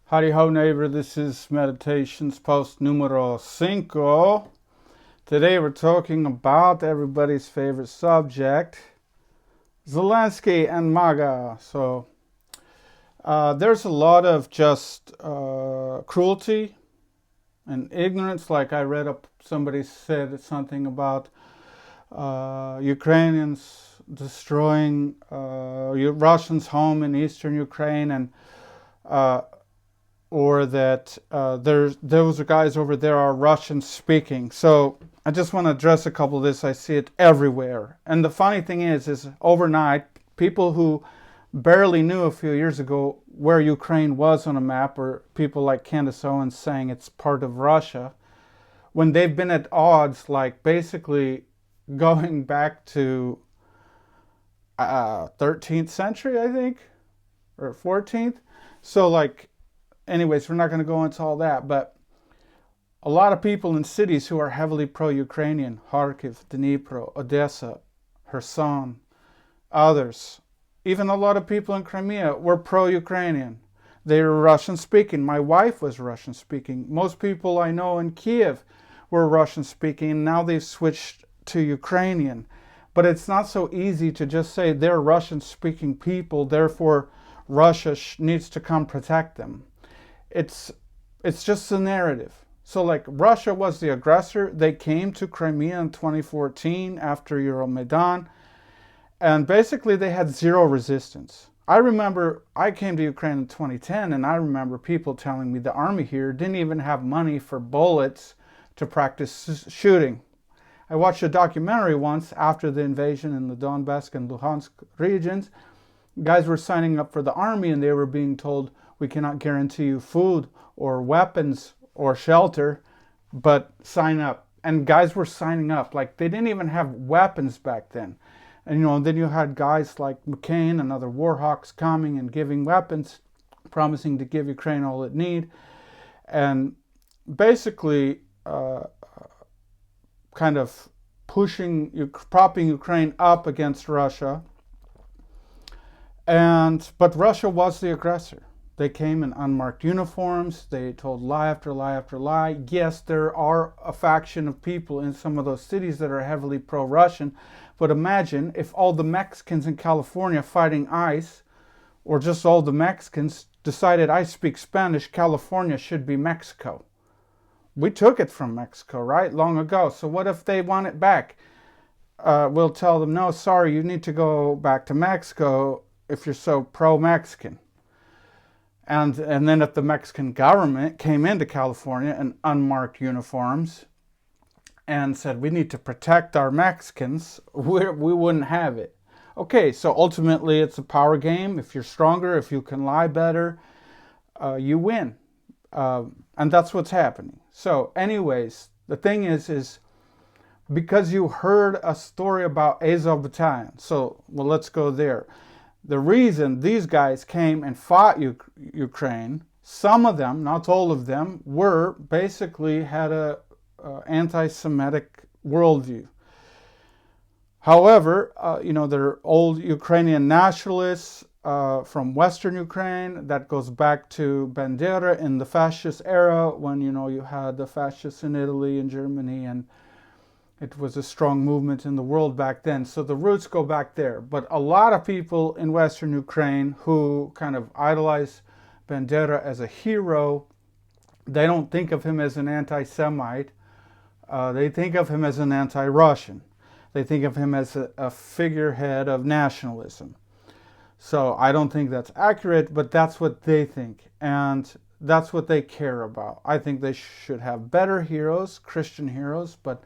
Howdy ho, neighbor. This is Meditations Post numero 5. Today we're talking about everybody's favorite subject, Zelensky and MAGA. So there's a lot of just cruelty and ignorance. Like I read up, somebody said something about Ukrainians destroying Russians' home in eastern Ukraine, and or that those guys over there are Russian speaking. So I just want to address a couple of this. I see it everywhere. And the funny thing is overnight, people who barely knew a few years ago where Ukraine was on a map, or people like Candace Owens saying it's part of Russia, when they've been at odds, like basically going back to 13th century, I think, or 14th. So like, anyways, we're not going to go into all that, but a lot of people in cities who are heavily pro-Ukrainian, Kharkiv, Dnipro, Odessa, Kherson, others, even a lot of people in Crimea were pro-Ukrainian. They were Russian-speaking. My wife was Russian-speaking. Most people I know in Kiev were Russian-speaking. Now they've switched to Ukrainian. But it's not so easy to just say they're Russian-speaking people, therefore Russia needs to come protect them. It's just a narrative. So like Russia was the aggressor. They came to Crimea in 2014 after Euromaidan, and basically they had zero resistance. I remember I came to Ukraine in 2010, and I remember people telling me the army here didn't even have money for bullets to practice shooting. I watched a documentary once after the invasion in the Donbass and Luhansk regions. Guys were signing up for the army, and they were being told, we cannot guarantee you food or weapons or shelter, but sign up. And guys were signing up. Like, they didn't even have weapons back then. And, then you had guys like McCain and other war hawks coming and giving weapons, promising to give Ukraine all it need. And basically, kind of propping Ukraine up against Russia. But Russia was the aggressor. They came in unmarked uniforms. They told lie after lie after lie. Yes, there are a faction of people in some of those cities that are heavily pro-Russian. But imagine if all the Mexicans in California fighting ICE, or just all the Mexicans, decided, I speak Spanish, California should be Mexico. We took it from Mexico, right? Long ago. So what if they want it back? We'll tell them, no, sorry, you need to go back to Mexico if you're so pro-Mexican. And then if the Mexican government came into California in unmarked uniforms and said, we need to protect our Mexicans, we wouldn't have it. Okay, so ultimately it's a power game. If you're stronger, if you can lie better, you win. And that's what's happening. So anyways, the thing is because you heard a story about Azov Battalion. So, well, let's go there. The reason these guys came and fought Ukraine, some of them, not all of them, basically had a anti-Semitic worldview. However, they're old Ukrainian nationalists from Western Ukraine. That goes back to Bandera in the fascist era, when you had the fascists in Italy and Germany, and it was a strong movement in the world back then. So the roots go back there. But a lot of people in Western Ukraine who kind of idolize Bandera as a hero, they don't think of him as an anti-Semite. They think of him as an anti-Russian. They think of him as a figurehead of nationalism. So I don't think that's accurate, but that's what they think. And that's what they care about. I think they should have better heroes, Christian heroes, but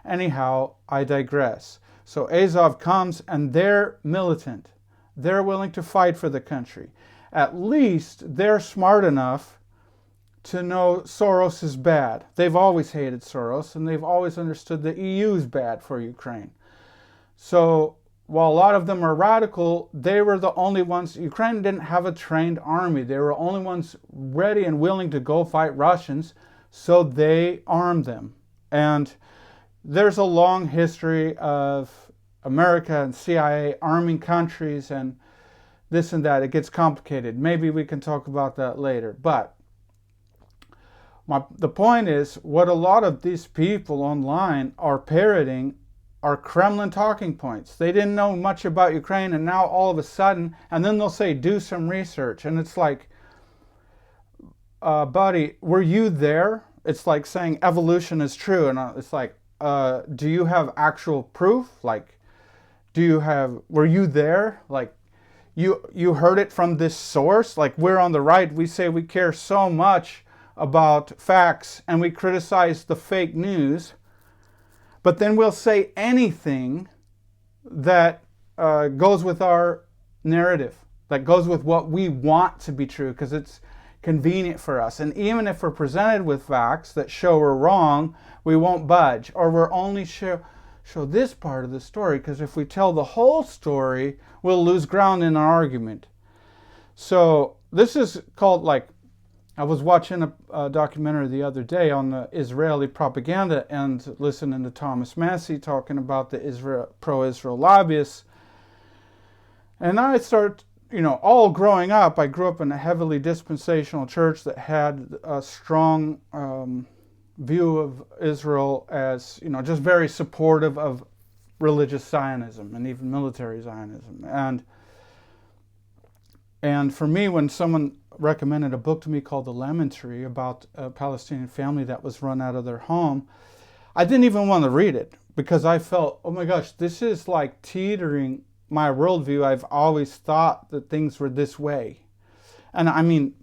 anyhow, I digress. So Azov comes, and they're militant. They're willing to fight for the country. At least they're smart enough to know Soros is bad. They've always hated Soros, and they've always understood the EU is bad for Ukraine. So while a lot of them are radical, they were the only ones. Ukraine didn't have a trained army. They were the only ones ready and willing to go fight Russians, so they armed them. And there's a long history of America and CIA arming countries and this and that. It gets complicated. Maybe we can talk about that later. But The point is, what a lot of these people online are parroting are Kremlin talking points. They didn't know much about Ukraine, and now all of a sudden, and then they'll say, do some research. And it's like, buddy, were you there? It's like saying evolution is true. And it's like, do you have actual proof? Like, were you there? Like, you heard it from this source? Like, we're on the right, we say we care so much about facts and we criticize the fake news, but then we'll say anything that goes with our narrative, that goes with what we want to be true because it's convenient for us. And even if we're presented with facts that show we're wrong, we won't budge, or we're only show this part of the story, because if we tell the whole story, we'll lose ground in our argument. So this is called, like, I was watching a documentary the other day on the Israeli propaganda and listening to Thomas Massey talking about the pro-Israel lobbyists. And I start, all growing up, I grew up in a heavily dispensational church that had a strong view of Israel as, just very supportive of religious Zionism and even military Zionism. And for me, when someone recommended a book to me called The Lemon Tree about a Palestinian family that was run out of their home, I didn't even want to read it because I felt, oh my gosh, this is like teetering my worldview. I've always thought that things were this way. And I mean,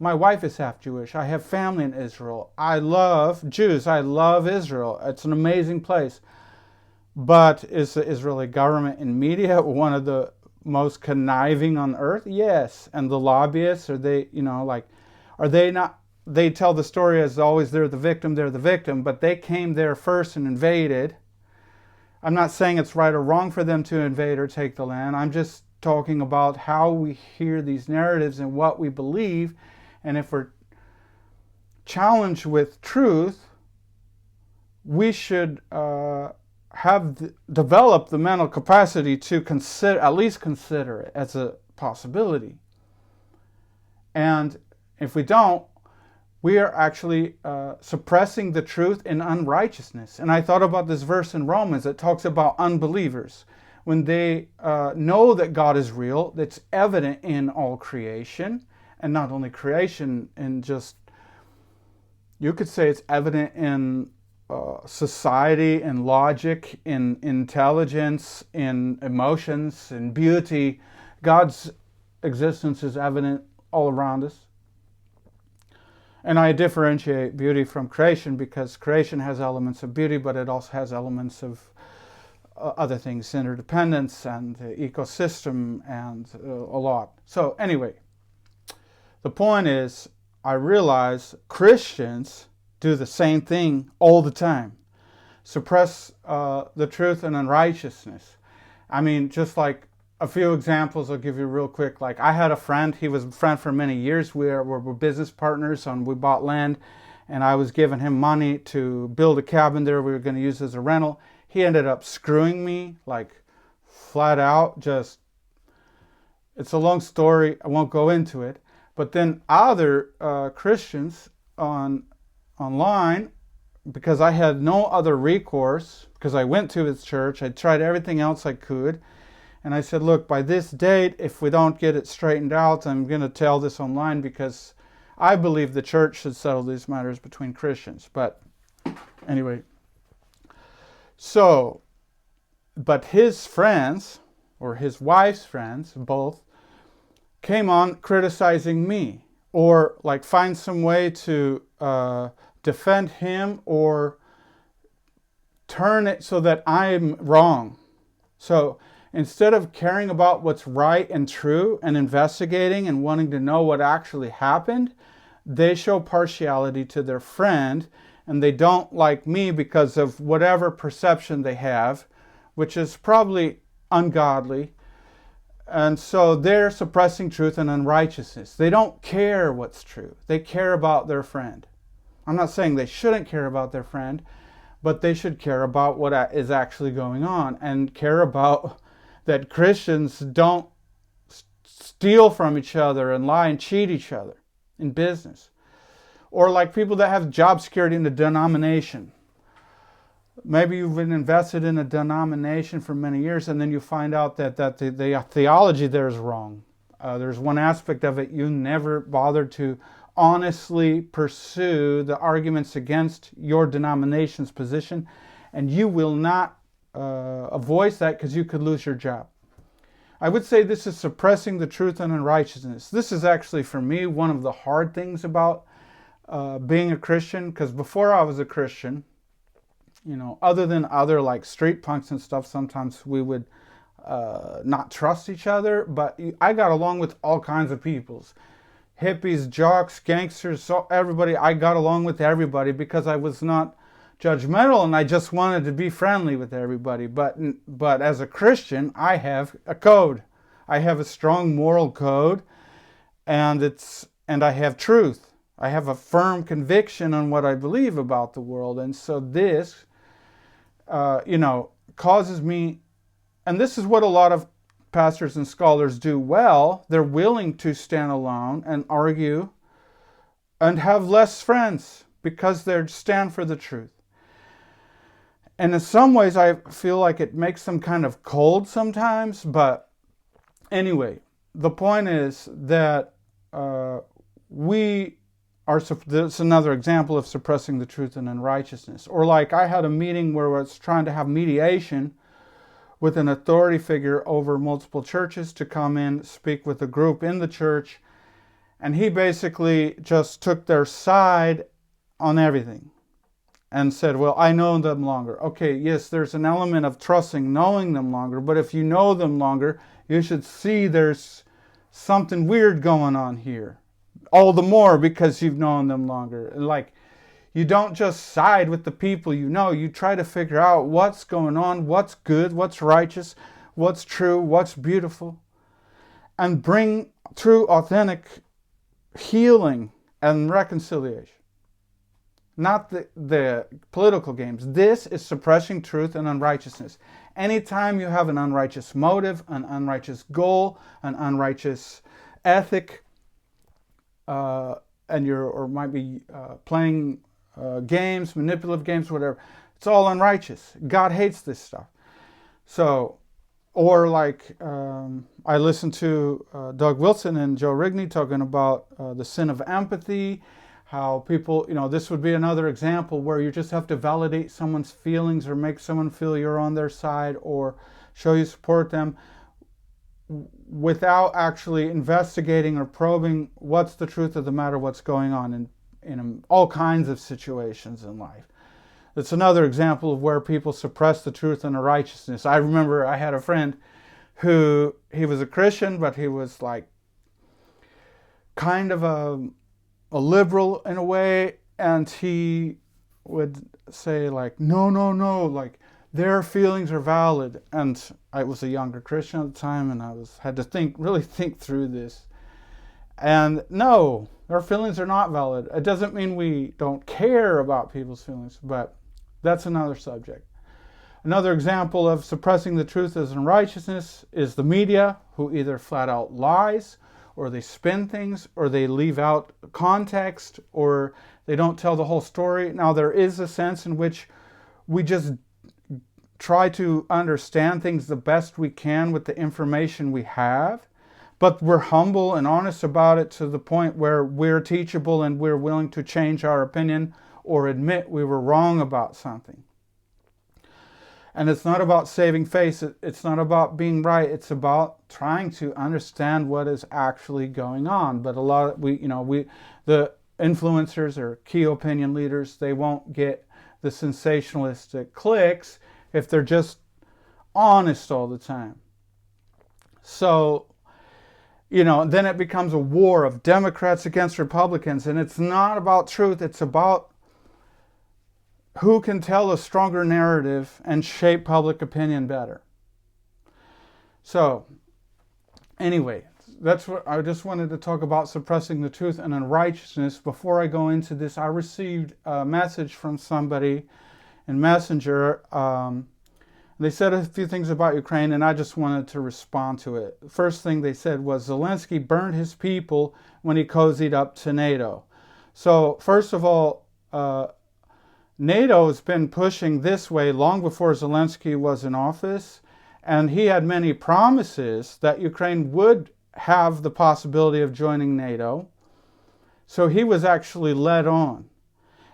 my wife is half Jewish. I have family in Israel. I love Jews. I love Israel. It's an amazing place. But is the Israeli government and media one of the most conniving on earth? Yes. And the lobbyists, are they, are they not? They tell the story as always, they're the victim, but they came there first and invaded. I'm not saying it's right or wrong for them to invade or take the land. I'm just talking about how we hear these narratives and what we believe. And if we're challenged with truth, we should develop the mental capacity to at least consider it as a possibility. And if we don't, we are actually suppressing the truth in unrighteousness. And I thought about this verse in Romans that talks about unbelievers. When they know that God is real, that's evident in all creation. And not only creation, and just, you could say it's evident in society, in logic, in intelligence, in emotions, in beauty. God's existence is evident all around us. And I differentiate beauty from creation because creation has elements of beauty, but it also has elements of other things, interdependence and ecosystem and a lot. So anyway, the point is, I realize Christians do the same thing all the time. Suppress the truth and unrighteousness. I mean, just like a few examples I'll give you real quick. Like, I had a friend, he was a friend for many years. We're business partners, and we bought land, and I was giving him money to build a cabin there we were going to use as a rental. He ended up screwing me, like, flat out. Just, it's a long story, I won't go into it. But then other Christians online, because I had no other recourse, because I went to his church, I tried everything else I could, and I said, look, by this date, if we don't get it straightened out, I'm going to tell this online, because I believe the church should settle these matters between Christians. But anyway, so, but his friends, or his wife's friends, both, came on criticizing me, or like find some way to defend him or turn it so that I'm wrong. So instead of caring about what's right and true and investigating and wanting to know what actually happened, they show partiality to their friend, and they don't like me because of whatever perception they have, which is probably ungodly. And so they're suppressing truth and unrighteousness. They don't care what's true. They care about their friend. I'm not saying they shouldn't care about their friend, but they should care about what is actually going on, and care about that Christians don't steal from each other and lie and cheat each other in business. Or like people that have job security in a denomination. Maybe you've been invested in a denomination for many years, and then you find out that the theology there is wrong. There's one aspect of it you never bothered to honestly pursue the arguments against your denomination's position, and you will not voice that because you could lose your job. I would say this is suppressing the truth and unrighteousness. This is actually, for me, one of the hard things about being a Christian, because before I was a Christian, other than other like street punks and stuff, sometimes we would not trust each other, but I got along with all kinds of peoples. Hippies, jocks, gangsters, so everybody. I got along with everybody because I was not judgmental and I just wanted to be friendly with everybody. But as a Christian, I have a code. I have a strong moral code, and I have truth. I have a firm conviction on what I believe about the world. And so this, causes me, and this is what a lot of pastors and scholars do well. They're willing to stand alone and argue and have less friends because they stand for the truth. And in some ways, I feel like it makes them kind of cold sometimes. But anyway, the point is that that's another example of suppressing the truth and unrighteousness. Or like I had a meeting where I was trying to have mediation with an authority figure over multiple churches to come in, speak with a group in the church. And he basically just took their side on everything and said, well, I know them longer. Okay, yes, there's an element of trusting, knowing them longer. But if you know them longer, you should see there's something weird going on here. All the more because you've known them longer. Like, you don't just side with the people you know. You try to figure out what's going on, what's good, what's righteous, what's true, what's beautiful, and bring true, authentic healing and reconciliation. Not the political games. This is suppressing truth and unrighteousness. Anytime you have an unrighteous motive, an unrighteous goal, an unrighteous ethic, and might be playing games, manipulative games, whatever. It's all unrighteous. God hates this stuff. So, or like I listened to Doug Wilson and Joe Rigney talking about the sin of empathy, how people, this would be another example where you just have to validate someone's feelings or make someone feel you're on their side or show you support them, without actually investigating or probing what's the truth of the matter, what's going on in all kinds of situations in life. It's another example of where people suppress the truth and the righteousness. I remember I had a friend who, he was a Christian, but he was like kind of a liberal in a way, and he would say like, no, like, their feelings are valid. And I was a younger Christian at the time, and I had to really think through this. And no, our feelings are not valid. It doesn't mean we don't care about people's feelings, but that's another subject. Another example of suppressing the truth as unrighteousness is the media, who either flat out lies, or they spin things, or they leave out context, or they don't tell the whole story. Now, there is a sense in which we just try to understand things the best we can with the information we have, but we're humble and honest about it to the point where we're teachable and we're willing to change our opinion or admit we were wrong about something. And it's not about saving face. It's not about being right. It's about trying to understand what is actually going on. But a lot of the influencers or key opinion leaders, they won't get the sensationalistic clicks if they're just honest all the time. So, then it becomes a war of Democrats against Republicans, and it's not about truth. It's about who can tell a stronger narrative and shape public opinion better. So, anyway, that's what I just wanted to talk about, suppressing the truth and unrighteousness. Before I go into this, I received a message from somebody in Messenger. They said a few things about Ukraine, and I just wanted to respond to it. First thing they said was Zelensky burned his people when he cozied up to NATO. So first of all, NATO's been pushing this way long before Zelensky was in office, and he had many promises that Ukraine would have the possibility of joining NATO. So he was actually led on.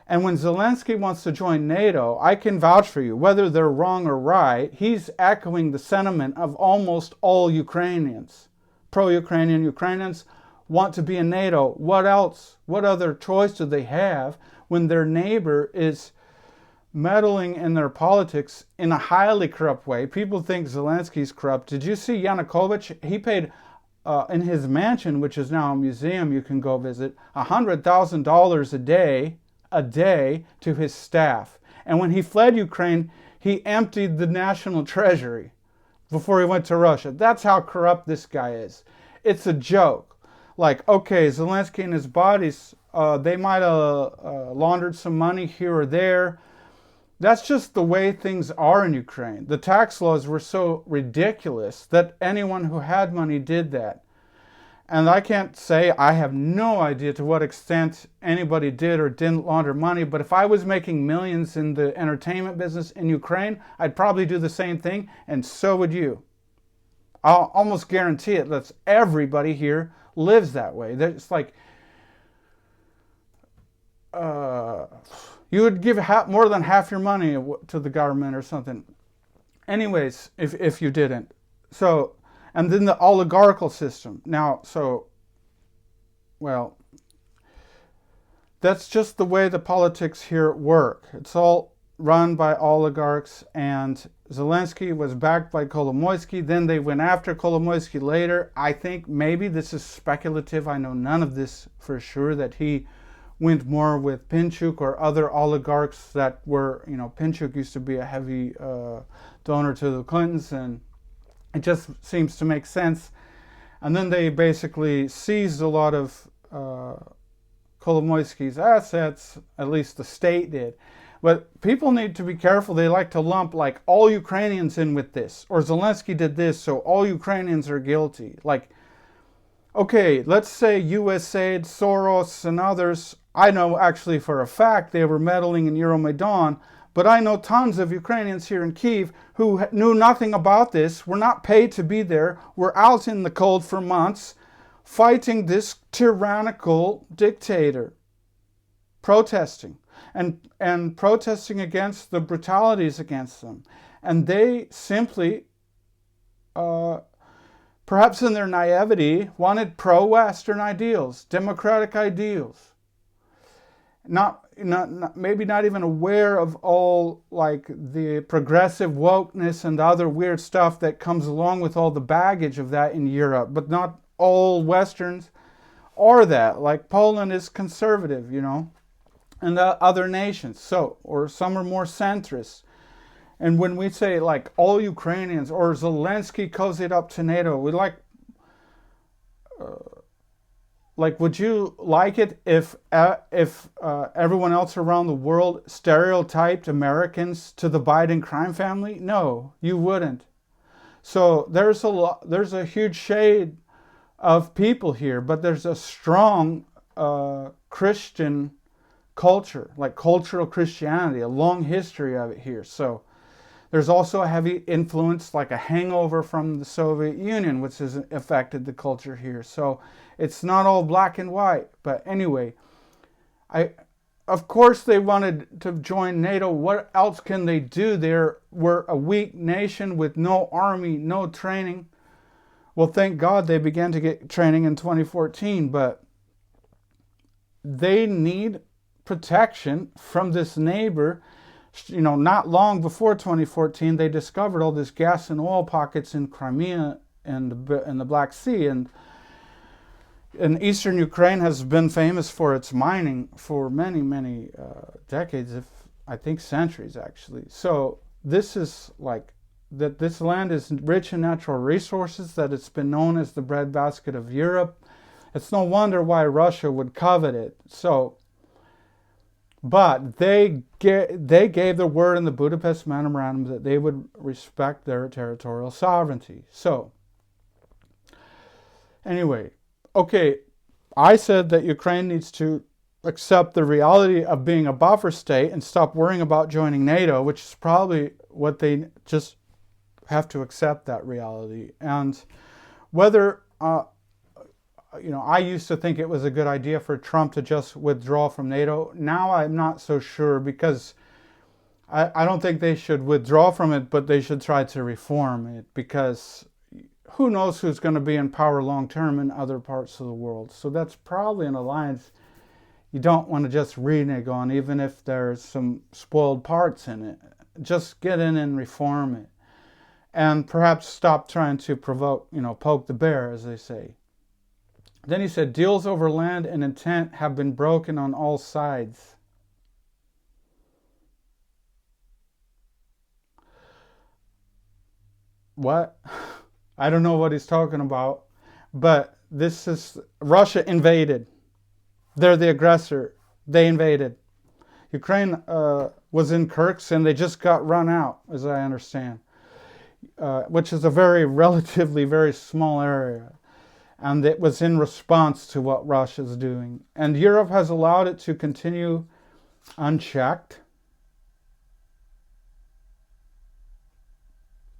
And when Zelensky wants to join NATO, I can vouch for you, whether they're wrong or right, he's echoing the sentiment of almost all Ukrainians. Pro-Ukrainian Ukrainians want to be in NATO. What else? What other choice do they have when their neighbor is meddling in their politics in a highly corrupt way? People think Zelensky's corrupt. Did you see Yanukovych? He paid, in his mansion, which is now a museum you can go visit, $100,000 a day to his staff. And when he fled Ukraine, he emptied the national treasury before he went to Russia. That's how corrupt this guy is. It's a joke. Like, okay, Zelensky and his buddies, they might have laundered some money here or there. That's just the way things are in Ukraine. The tax laws were so ridiculous that anyone who had money did that. And I can't say, I have no idea to what extent anybody did or didn't launder money, but if I was making millions in the entertainment business in Ukraine, I'd probably do the same thing, and so would you. I'll almost guarantee it. That's everybody here lives that way. It's like, you would give more than half your money to the government or something. Anyways, if you didn't. So, and then the oligarchical system. Now, well, that's just the way the politics here work. It's all run by oligarchs, and Zelensky was backed by Kolomoisky. Then they went after Kolomoisky later. I think maybe this is speculative. I know none of this for sure, that he went more with Pinchuk or other oligarchs that were, Pinchuk used to be a heavy donor to the Clintons, and it just seems to make sense. And then they basically seized a lot of Kolomoisky's assets, at least the state did. But people need to be careful. They like to lump like all Ukrainians in with this, or Zelensky did this, so all Ukrainians are guilty. Like, okay, let's say USAID, Soros, and others, I know actually for a fact they were meddling in Euromaidan, but I know tons of Ukrainians here in Kyiv who knew nothing about this, were not paid to be there, were out in the cold for months, fighting this tyrannical dictator, protesting, and protesting against the brutalities against them. And they simply, perhaps in their naivety, wanted pro-Western ideals, democratic ideals. Maybe not even aware of all like the progressive wokeness and other weird stuff that comes along with all the baggage of that in Europe. But not all Westerns are that. Like Poland is conservative, and other nations. Or some are more centrist. And when we say like all Ukrainians or Zelensky cozied up to NATO, we would you like it if everyone else around the world stereotyped Americans to the Biden crime family? No, you wouldn't. So there's a huge shade of people here, but there's a strong Christian culture, like cultural Christianity, a long history of it here. So there's also a heavy influence, like a hangover from the Soviet Union, which has affected the culture here. So it's not all black and white. But anyway, of course they wanted to join NATO. What else can they do? We're a weak nation with no army, no training. Well, thank God they began to get training in 2014, but they need protection from this neighbor. Not long before 2014, they discovered all this gas and oil pockets in Crimea and the Black Sea. And eastern Ukraine has been famous for its mining for many, many decades, I think centuries, actually. So this is that this land is rich in natural resources, that it's been known as the breadbasket of Europe. It's no wonder why Russia would covet it. But they gave the word in the Budapest Memorandum that they would respect their territorial sovereignty. So, anyway, okay, I said that Ukraine needs to accept the reality of being a buffer state and stop worrying about joining NATO, which is probably what they just have to accept, that reality. And whether, I used to think it was a good idea for Trump to just withdraw from NATO. Now I'm not so sure, because I don't think they should withdraw from it, but they should try to reform it, because who knows who's going to be in power long term in other parts of the world. So that's probably an alliance you don't want to just renege on, even if there's some spoiled parts in it. Just get in and reform it. And perhaps stop trying to provoke, poke the bear, as they say. Then he said, deals over land and intent have been broken on all sides. What? I don't know what he's talking about, but this is Russia invaded. They're the aggressor. They invaded. Ukraine was in Kirks and they just got run out, as I understand, which is a relatively very small area. And it was in response to what Russia's doing. And Europe has allowed it to continue unchecked.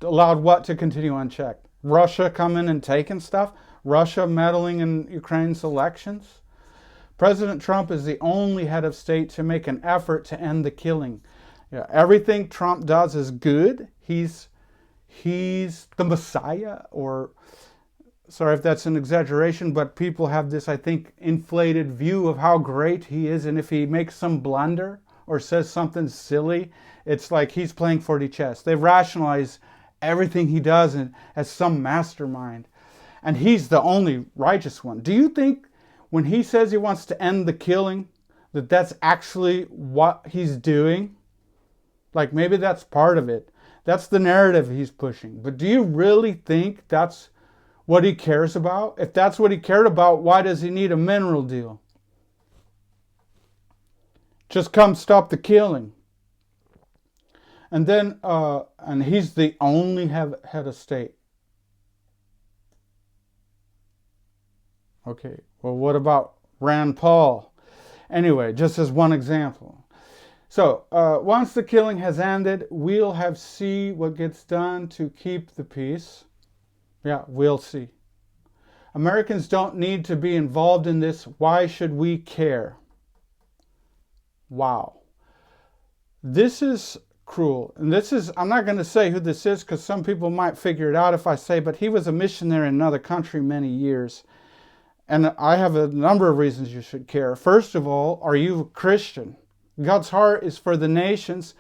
Allowed what to continue unchecked? Russia coming and taking stuff? Russia meddling in Ukraine's elections? President Trump is the only head of state to make an effort to end the killing. Everything Trump does is good. He's the Messiah, or sorry if that's an exaggeration, but people have this, I think, inflated view of how great he is, and if he makes some blunder or says something silly, it's like he's playing 4D chess. They rationalize everything he does as some mastermind, and he's the only righteous one. Do you think when he says he wants to end the killing, that that's actually what he's doing? Like, maybe that's part of it. That's the narrative he's pushing. But do you really think that's what he cares about? If that's what he cared about, why does he need a mineral deal? Just come stop the killing. And then, and he's the only head of state. Okay, well, what about Rand Paul? Anyway, just as one example. So, once the killing has ended, we'll see what gets done to keep the peace. Yeah, we'll see. Americans don't need to be involved in this. Why should we care? Wow. This is cruel. And I'm not going to say who this is, because some people might figure it out if I say, but he was a missionary in another country many years. And I have a number of reasons you should care. First of all, are you a Christian? God's heart is for the nations,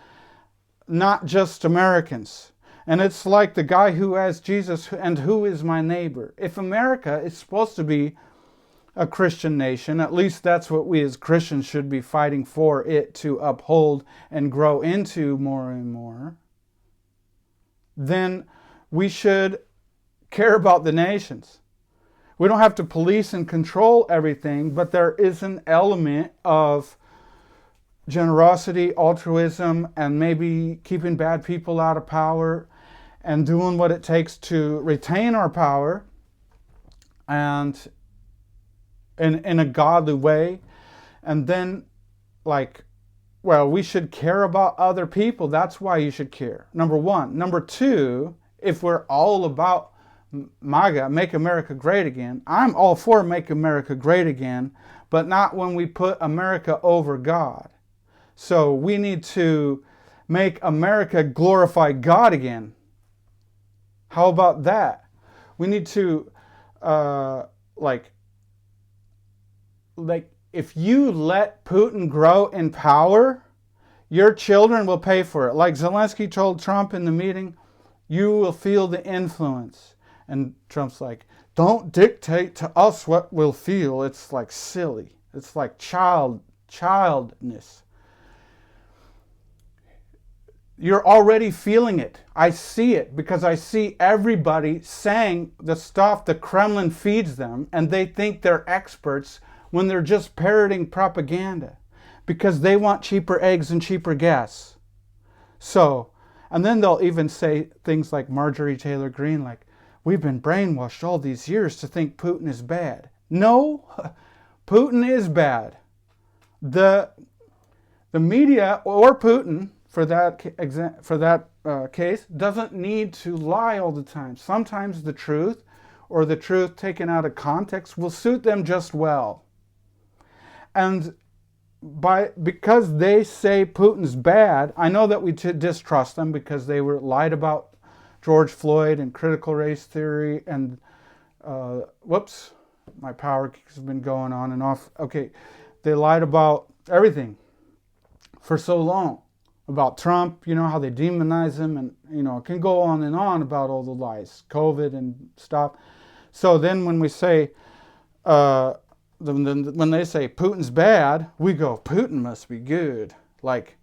not just Americans. And it's like the guy who asked Jesus, and who is my neighbor? If America is supposed to be a Christian nation, at least that's what we as Christians should be fighting for it to uphold and grow into more and more, then we should care about the nations. We don't have to police and control everything, but there is an element of generosity, altruism, and maybe keeping bad people out of power and doing what it takes to retain our power and in a godly way. And then, we should care about other people. That's why you should care. Number one. Number two, if we're all about MAGA, Make America Great Again, I'm all for Make America Great Again, but not when we put America over God. So we need to make America glorify God again. How about that? We need to, if you let Putin grow in power, your children will pay for it. Like Zelensky told Trump in the meeting, you will feel the influence. And Trump's like, don't dictate to us what we'll feel. It's like silly. It's like childness. You're already feeling it. I see it because I see everybody saying the stuff the Kremlin feeds them, and they think they're experts when they're just parroting propaganda because they want cheaper eggs and cheaper gas. So, and then they'll even say things like Marjorie Taylor Greene, like, we've been brainwashed all these years to think Putin is bad. No, Putin is bad. The media or Putin, for that case, doesn't need to lie all the time. Sometimes the truth, or the truth taken out of context, will suit them just well. And because they say Putin's bad, I know that we distrust them because they were lied about George Floyd and critical race theory and whoops, my power has been going on and off. Okay, they lied about everything for so long. About Trump, you know, how they demonize him, and, you know, it can go on and on about all the lies, COVID and stuff. So then when we say, when they say Putin's bad, we go, Putin must be good. Like,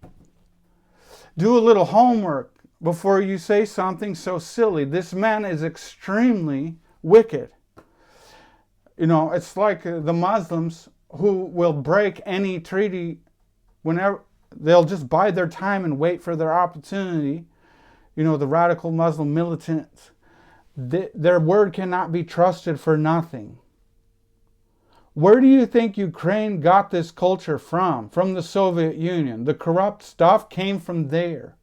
do a little homework before you say something so silly. This man is extremely wicked. You know, it's like the Muslims who will break any treaty whenever. They'll just bide their time and wait for their opportunity. You know, the radical Muslim militants, their word cannot be trusted for nothing. Where do you think Ukraine got this culture from? From the Soviet Union. The corrupt stuff came from there.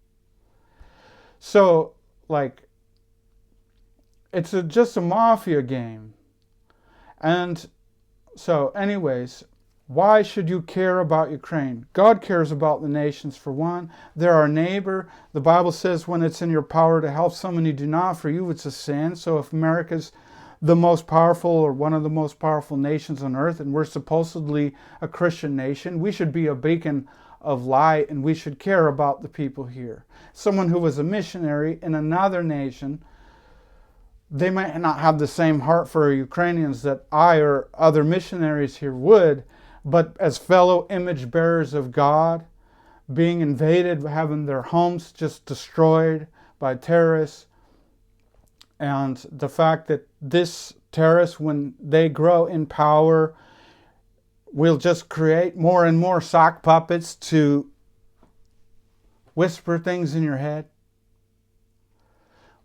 So, like, it's just a mafia game. And so, anyways, why should you care about Ukraine? God cares about the nations, for one. They're our neighbor. The Bible says when it's in your power to help someone you do not, for you it's a sin. So if America's the most powerful or one of the most powerful nations on earth, and we're supposedly a Christian nation, we should be a beacon of light, and we should care about the people here. Someone who was a missionary in another nation, they might not have the same heart for Ukrainians that I or other missionaries here would, but as fellow image bearers of God, being invaded, having their homes just destroyed by terrorists, and the fact that this terrorists, when they grow in power, will just create more and more sock puppets to whisper things in your head,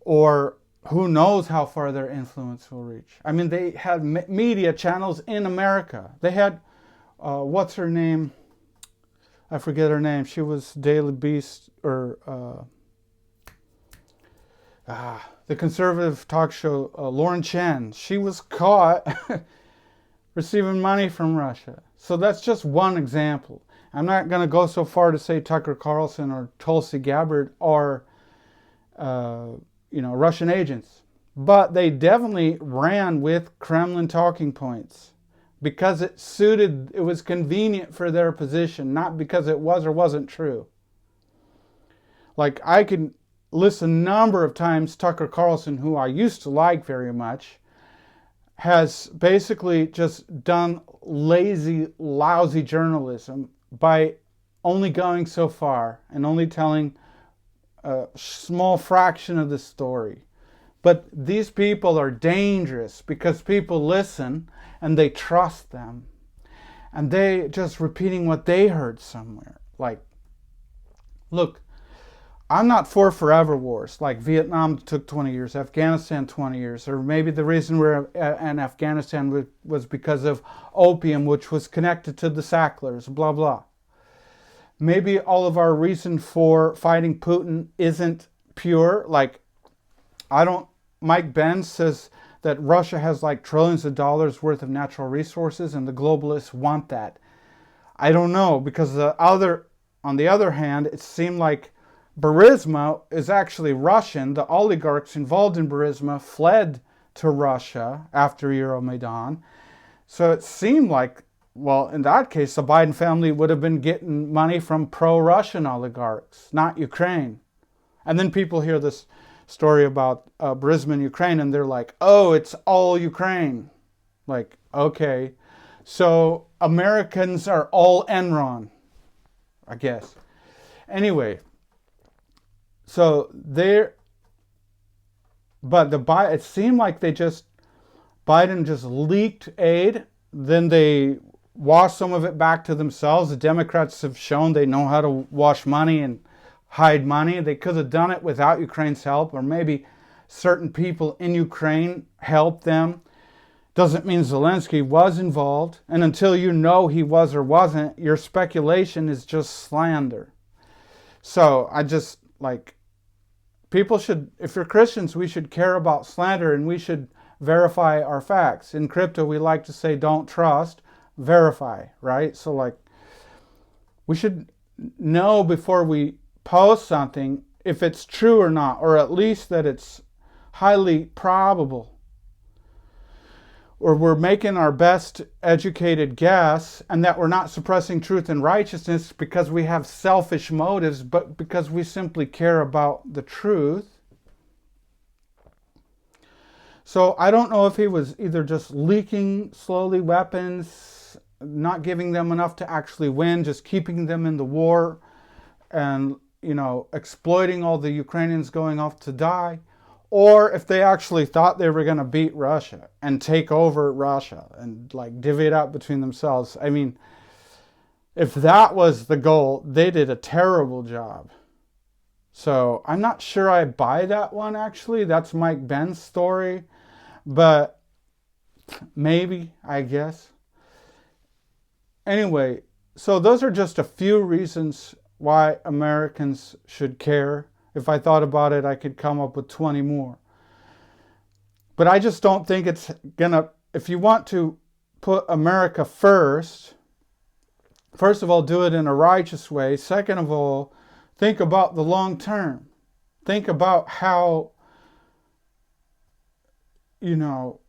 or who knows how far their influence will reach. I mean, they had media channels in America. They had what's her name? I forget her name. She was Daily Beast, or the conservative talk show, Lauren Chen. She was caught receiving money from Russia. So that's just one example. I'm not going to go so far to say Tucker Carlson or Tulsi Gabbard are, Russian agents. But they definitely ran with Kremlin talking points, because it was convenient for their position, not because it was or wasn't true. Like, I could list a number of times Tucker Carlson, who I used to like very much, has basically just done lazy, lousy journalism by only going so far and only telling a small fraction of the story. But these people are dangerous because people listen and they trust them. And they just repeating what they heard somewhere. Like, look, I'm not for forever wars. Like Vietnam took 20 years, Afghanistan 20 years. Or maybe the reason we're in Afghanistan was because of opium, which was connected to the Sacklers, blah, blah. Maybe all of our reason for fighting Putin isn't pure. Like, Mike Benz says that Russia has like trillions of dollars worth of natural resources and the globalists want that. I don't know, because on the other hand, it seemed like Burisma is actually Russian. The oligarchs involved in Burisma fled to Russia after Euromaidan. So it seemed like, well, in that case, the Biden family would have been getting money from pro-Russian oligarchs, not Ukraine. And then people hear this story about Burisma in Ukraine, and they're like, oh, it's all Ukraine. Like, okay. So Americans are all Enron, I guess. Anyway, so it seemed like Biden just leaked aid, then they washed some of it back to themselves. The Democrats have shown they know how to wash money and hide money. They could have done it without Ukraine's help, or maybe certain people in Ukraine helped them Doesn't mean Zelensky was involved. And until you know he was or wasn't, your speculation is just slander. So I just, like, people should, if you're Christians, we should care about slander and we should verify our facts. In crypto, we like to say don't trust, verify, right? So, like, we should know before we post something if it's true or not, or at least that it's highly probable, or we're making our best educated guess, and that we're not suppressing truth and righteousness because we have selfish motives, but because we simply care about the truth. So I don't know if he was either just leaking slowly weapons, not giving them enough to actually win, just keeping them in the war, and, exploiting all the Ukrainians going off to die, or if they actually thought they were going to beat Russia and take over Russia and, like, divvy it up between themselves. I mean, if that was the goal, they did a terrible job. So I'm not sure I buy that one, actually. That's Mike Benn's story. But maybe, I guess. Anyway, so those are just a few reasons why Americans should care. If I thought about it, I could come up with 20 more. But I just don't think it's gonna, if you want to put America first of all, do it in a righteous way. Second of all, think about the long term. Think about how, your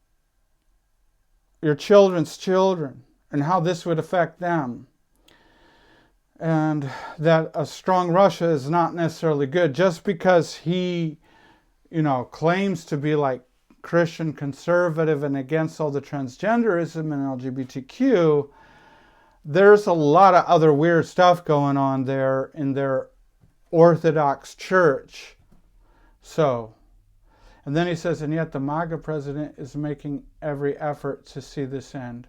children's children and how this would affect them. And that a strong Russia is not necessarily good. Just because he, claims to be, like, Christian conservative and against all the transgenderism and LGBTQ, there's a lot of other weird stuff going on there in their Orthodox church. So, and then he says, and yet the MAGA president is making every effort to see this end.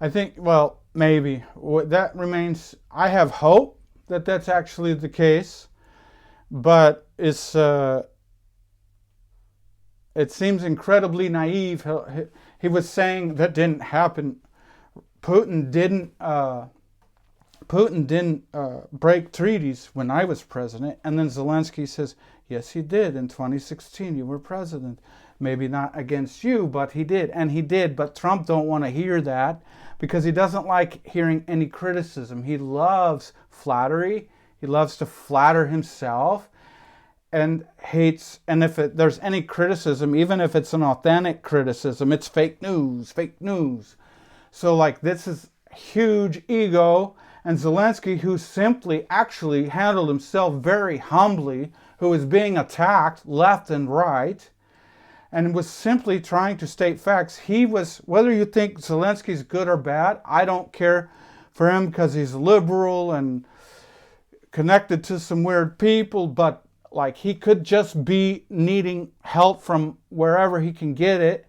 I think, well, maybe. That remains, I have hope that that's actually the case, but it seems incredibly naive. He was saying that didn't happen. Putin didn't break treaties when I was president. And then Zelensky says, yes, he did. In 2016, you were president. Maybe not against you, but he did. And he did. But Trump don't want to hear that because he doesn't like hearing any criticism. He loves flattery. He loves to flatter himself and hates. And if there's any criticism, even if it's an authentic criticism, it's fake news, fake news. So, like, this is huge ego. And Zelensky, who simply actually handled himself very humbly, who was being attacked left and right, and was simply trying to state facts. He was, whether you think Zelensky's good or bad, I don't care for him because he's liberal and connected to some weird people, but, like, he could just be needing help from wherever he can get it.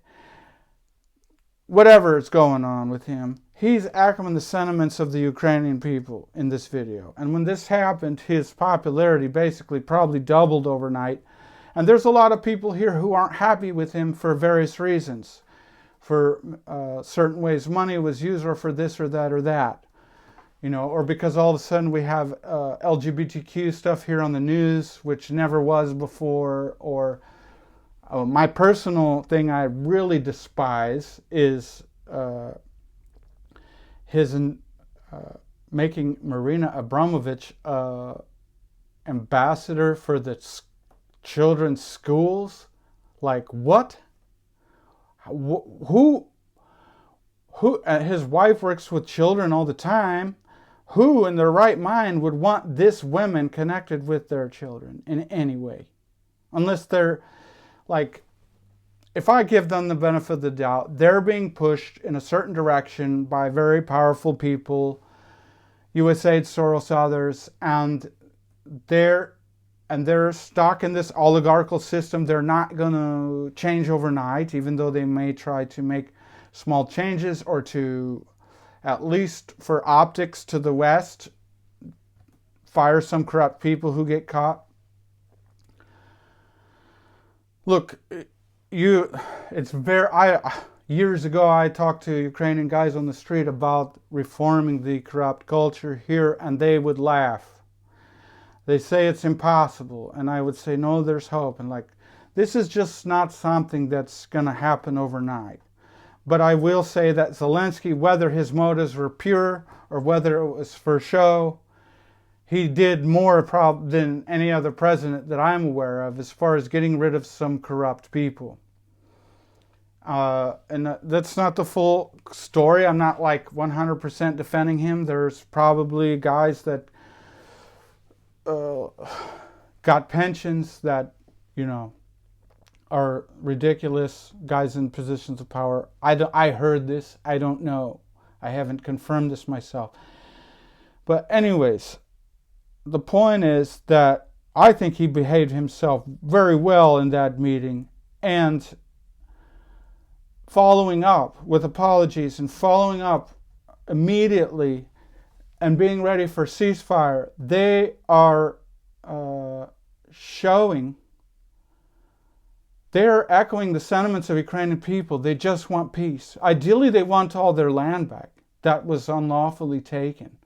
Whatever is going on with him, he's echoing the sentiments of the Ukrainian people in this video. And when this happened, his popularity basically probably doubled overnight. And there's a lot of people here who aren't happy with him for various reasons. For certain ways money was used, or for this or that or that. Or because all of a sudden we have LGBTQ stuff here on the news, which never was before. Or my personal thing I really despise is his making Marina Abramovich ambassador for the children's schools. Like, what? Who? His wife works with children all the time. Who in their right mind would want this woman connected with their children in any way? Unless they're, like, if I give them the benefit of the doubt, they're being pushed in a certain direction by very powerful people, USAID, Soros, others, and they're stuck in this oligarchical system. They're not going to change overnight, even though they may try to make small changes, or to, at least for optics to the West, fire some corrupt people who get caught. Look, years ago I talked to Ukrainian guys on the street about reforming the corrupt culture here, and they would laugh. They say it's impossible, and I would say, no, there's hope. And like, this is just not something that's going to happen overnight. But I will say that Zelensky, whether his motives were pure or whether it was for show, he did more than any other president that I'm aware of as far as getting rid of some corrupt people. And that's not the full story. I'm not like 100% defending him. There's probably guys that got pensions that, are ridiculous, guys in positions of power. I heard this. I don't know. I haven't confirmed this myself. But anyways, the point is that I think he behaved himself very well in that meeting, and following up with apologies and following up immediately and being ready for ceasefire, they are they're echoing the sentiments of Ukrainian people. They just want peace. Ideally, they want all their land back that was unlawfully taken.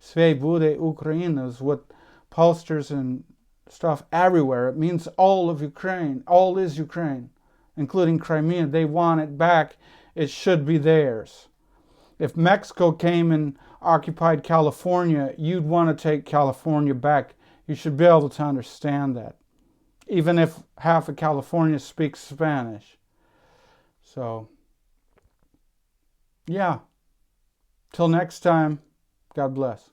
Sve bude Ukraina is what posters and stuff everywhere. It means all of Ukraine. All is Ukraine, including Crimea. They want it back. It should be theirs. If Mexico came and occupied California, you'd want to take California back. You should be able to understand that, even if half of California speaks Spanish. So, yeah. Till next time, God bless.